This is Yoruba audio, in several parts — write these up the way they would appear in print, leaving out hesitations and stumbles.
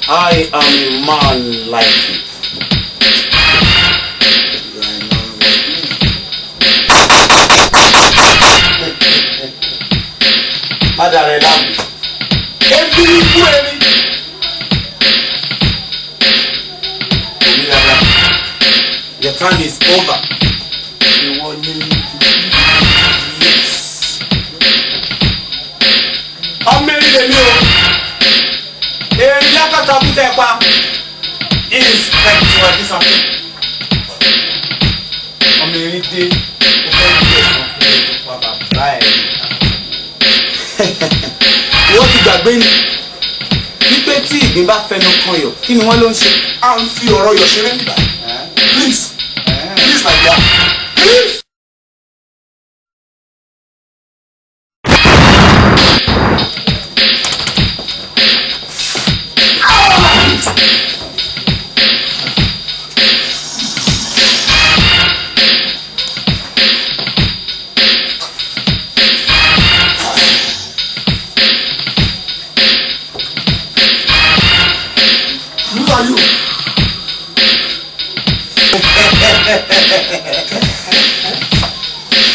I am a man like you. Madare lamb. Your time is over. Yes. I'm married to you. Inspector disappear. I'm married to you. Wọ́n ti gbàgbé ni wípé tí ìgbín bá fẹnu kan yọ kí ni wọ́n ló ń ṣe. À ń fi ọ̀rọ̀ yọ̀ ṣeré nígbà. Please my dear, please.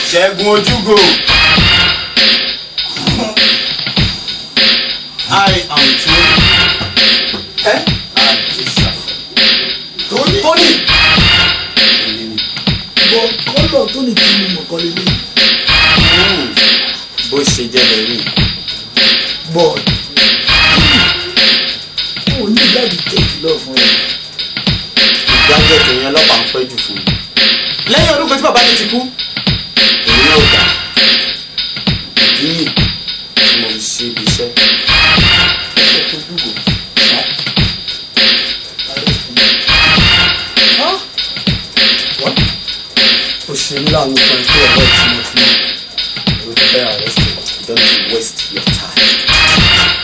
Ṣẹ́gun Ojúgo. I am Tony. Tony. Kọ́lọ̀ Tony tí mo mọ̀ kọ́ lélẹ̀. Bó ṣe jẹ́ lẹ́rí. Bọ̀ ó ní ìgbàdí kéèkì lọ fún ẹ. Ìgbàjẹ́ ìròyìn ọlọ́pàá ń pẹ́ jù fún mi. Lẹ́yìn ọdún kan tí bàbá mi ti kú. Èmi náà gbà. Ìdí nì tí mo ṣe ibi iṣẹ́. Ó ṣe ní láàánú kan pé ọ̀rọ̀ tí mo fi You better arrest him. Don't waste your time.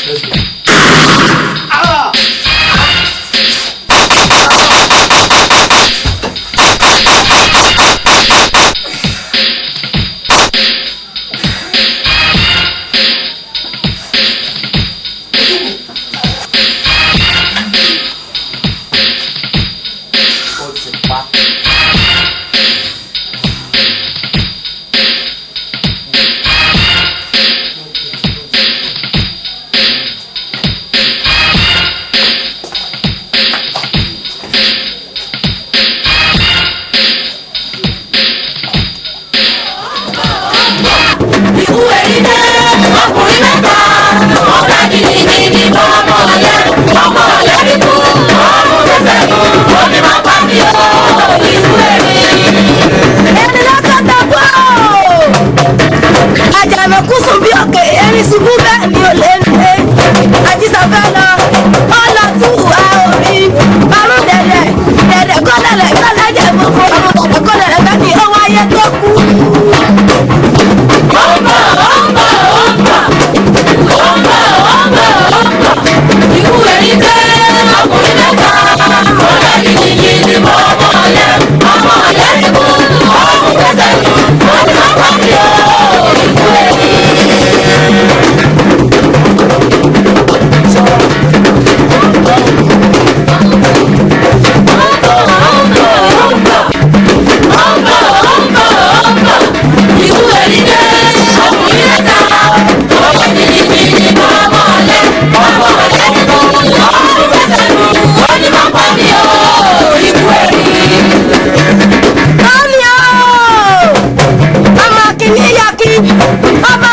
Let's go. Mama,